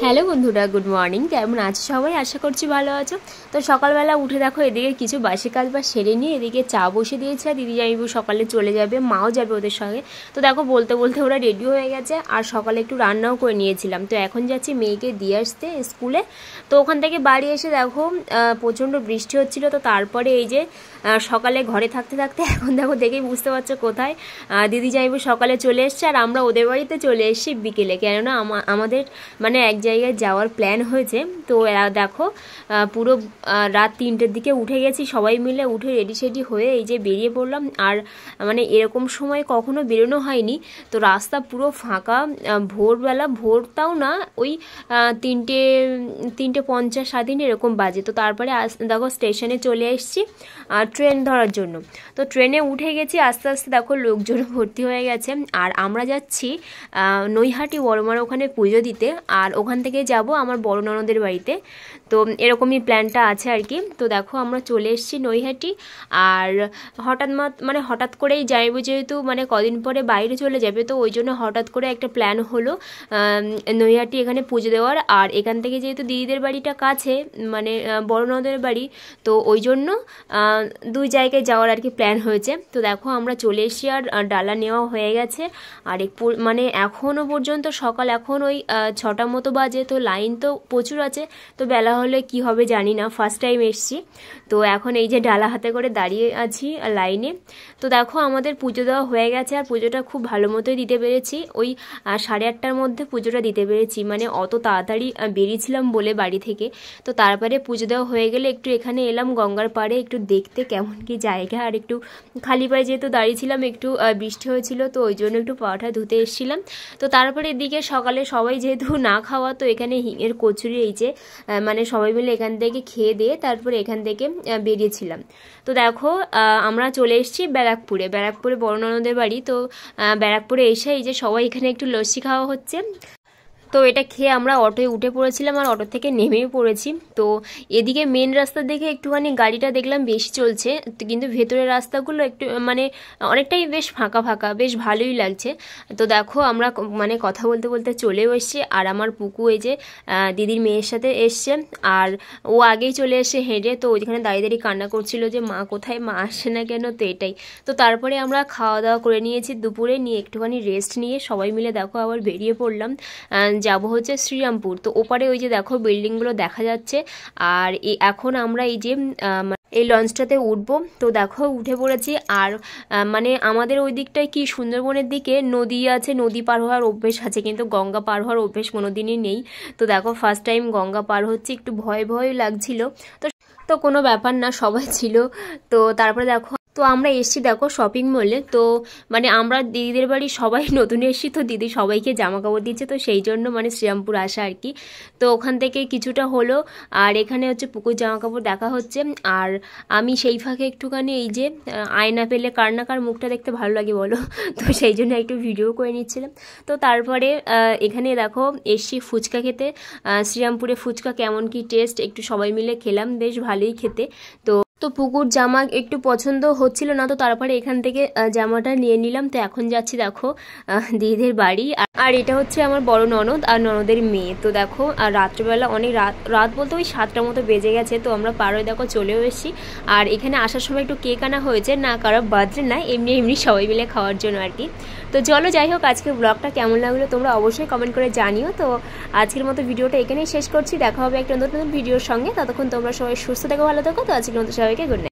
Hello বন্ধুরা, good morning. কেমন আছো সবাই? আশা করছি ভালো আছো। তো সকালবেলা উঠে দেখো এদিকে কিছু বাসি কাজ বা সেরে নিয়ে এদিকে চা বসে দিয়েছে। আর দিদি জামাইবু সকালে চলে যাবে, মাও যাবে ওদের সঙ্গে। তো দেখো বলতে বলতে ওরা রেডি হয়ে গেছে। আর সকালে একটু রান্নাও করে নিয়েছিলাম। তো এখন যাচ্ছি মেয়েকে দিয়ে আসতে স্কুলে। তো ওখান থেকে বাড়ি এসে দেখো প্রচণ্ড বৃষ্টি হচ্ছিল। তো তারপরে এই যে সকালে ঘরে থাকতে থাকতে এখন দেখো দেখেই বুঝতে পারছো কোথায় দিদি জামাইবু সকালে চলে এসছে আর আমরা ওদের বাড়িতে চলে এসেছি বিকেলে। কেননা আমাদের মানে এক জায়গায় যাওয়ার প্ল্যান হয়েছে। তো দেখো পুরো রাত 3টের দিকে উঠে গেছি, সবাই মিলে উঠে রেডি সেডি হয়ে এই যে বেরিয়ে পড়লাম। আর মানে এরকম সময় কখনো বেরোনো হয়নি। তো রাস্তা পুরো ফাঁকা, ভোরবেলা, ভোরটাও না, ওই 3:50 3:30 এরকম বাজে। তো তারপরে দেখো স্টেশনে চলে এসেছি ট্রেন ধরার জন্য। তো ট্রেনে উঠে গেছি, আস্তে আস্তে দেখো লোকজন ভর্তি হয়ে গেছে। আর আমরা যাচ্ছি নৈহাটি বড়মার ওখানে পুজো দিতে। আর ওখান থেকে যাব আমার বড় ননদের বাড়িতে। তো এরকমই প্ল্যানটা আছে আর কি। তো দেখো আমরা চলে এসেছি নৈহাটি। আর হঠাৎ করেই যাইব, যেহেতু মানে কদিন পরে বাইরে চলে যাবে। তো ওই জন্য হঠাৎ করে একটা প্ল্যান হলো নৈহাটি এখানে পুজো দেওয়ার। আর এখান থেকে যেহেতু দিদিদের বাড়িটা কাছে, মানে বড় ননদের বাড়ি, তো ওই জন্য দুই জায়গায় যাওয়ার আর কি প্ল্যান হয়েছে। তো দেখো আমরা চলে এসেছি আর ডালা নেওয়া হয়ে গেছে। আর মানে এখনও পর্যন্ত সকাল এখন ওই 6টা মতো বাজে। তো লাইন তো প্রচুর আছে। তো বেলা হলে কি হবে জানি না, ফার্স্ট টাইম এসছি। তো এখন এই যে ডালা হাতে করে দাঁড়িয়ে আছি লাইনে। তো দেখো আমাদের পুজো দেওয়া হয়ে গেছে। আর পুজোটা খুব ভালো মতোই দিতে পেরেছি। ওই 8:30টার মধ্যে পুজোটা দিতে পেরেছি, মানে অত তাড়াতাড়ি বেরিয়েছিলাম বলে বাড়ি থেকে। তো তারপরে পুজো দেওয়া হয়ে গেলে একটু এখানে এলাম গঙ্গার পাড়ে একটু দেখতে কেমন কি জায়গা। আর একটু খালি পায়ে যেহেতু দাঁড়িয়েছিলাম, একটু বৃষ্টি হয়েছিল, তো ওই জন্য একটু পাটা ধুতে এসেছিলাম। তো তারপরে এদিকে সকালে সবাই যেহেতু না খাওয়া, তো এখানে হিঙের কচুরি এই যে মানে সবাই মিলে এখান থেকে খেয়ে দিয়ে তারপরে এখান থেকে বেরিয়েছিলাম। তো দেখো আমরা চলে এসেছি ব্যারাকপুরে বড় ননদের বাড়ি। তো ব্যারাকপুরে এসে এই যে সবাই এখানে একটু লস্যি খাওয়া হচ্ছে। তো এটা খেয়ে আমরা অটোয় উঠে পড়েছিলাম আর অটো থেকে নেমেও পড়েছি। তো এদিকে মেন রাস্তা দেখে একটুখানি গাড়িটা দেখলাম বেশি চলছে, কিন্তু ভেতরের রাস্তাগুলো একটু মানে অনেকটাই বেশ ফাঁকা ফাঁকা, বেশ ভালোই লাগছে। তো দেখো আমরা মানে কথা বলতে বলতে চলেও এসছি। আর আমার পুকু এই যে দিদির মেয়ের সাথে এসছে। আর ও আগেই চলে এসে হেঁটে। তো ওইখানে দাঁড়িয়ে দাঁড়িয়ে কান্না করছিল যে মা কোথায়, মা আসে না কেন। তো এটাই। তো তারপরে আমরা খাওয়া দাওয়া করে নিয়েছি দুপুরে, নিয়ে একটুখানি রেস্ট নিয়ে সবাই মিলে দেখো আবার বেরিয়ে পড়লাম। যাব হচ্ছে শ্রীরামপুর। তো ওপারে ওই যে দেখো বিল্ডিংগুলো দেখা যাচ্ছে। আর এখন আমরা এই যে এই লঞ্চটাতে উঠবো। তো দেখো উঠে পড়েছি। আর মানে আমাদের ওই দিকটায় কি সুন্দরবনের দিকে নদী আছে, নদী পার হওয়ার অভ্যেস আছে, কিন্তু গঙ্গা পার হওয়ার অভ্যেস কোনোদিনই নেই। তো দেখো ফার্স্ট টাইম গঙ্গা পার হচ্ছে, একটু ভয় ভয় লাগছিল। তো কোনো ব্যাপার না, সবাই ছিল। তো তারপরে দেখো তো আমরা এসছি দেখো শপিং মলে। তো মানে আমরা দিদিদের বাড়ি সবাই নতুন এসছি, তো দিদি সবাইকে জামা কাপড় দিচ্ছে। তো সেই জন্য মানে শ্রীরামপুর আসা আর কি। তো ওখান থেকে কিছুটা হলো। আর এখানে হচ্ছে পুকুর জামা কাপড় দেখা হচ্ছে। আর আমি সেই ফাঁকে একটুখানি এই যে আয়না পেলে কার না কার মুখটা দেখতে ভালো লাগে বলো, তো সেই জন্য একটু ভিডিও করে নিচ্ছিলাম। তো তারপরে এখানে দেখো এসছি ফুচকা খেতে। শ্রীরামপুরে ফুচকা কেমন কি টেস্ট একটু সবাই মিলে খেলাম, বেশ ভালোই খেতে। তো পুকুর জামা একটু পছন্দ হচ্ছিল না, তো তারপরে এখান থেকে জামাটা নিয়ে নিলাম। তো এখন যাচ্ছি দেখো দিদিদের বাড়ি। আর এটা হচ্ছে আমার বড় ননদ আর ননদের মেয়ে। তো দেখো আর রাত্রেবেলা অনেক রাত বলতে ওই 7টার মতো বেজে গেছে। তো আমরা পার হয়ে দেখো চলেও এসেছি। আর এখানে আসার সময় একটু কেক আনা হয়েছে, না কারো বার্থডে না, এমনি সবাই মিলে খাওয়ার জন্য আর কি। তো চলো যাই হোক, আজকের ব্লগটা কেমন লাগলো তোমরা অবশ্যই কমেন্ট করে জানিও। তো আজকের মতো ভিডিওটা এখানেই শেষ করছি। দেখা হবে একটা নতুন ভিডিওর সঙ্গে। ততক্ষণ তোমরা সবাই সুস্থ থেকো, ভালো থেকো। তো আজকের মতো সবাইকে গুড নাইট।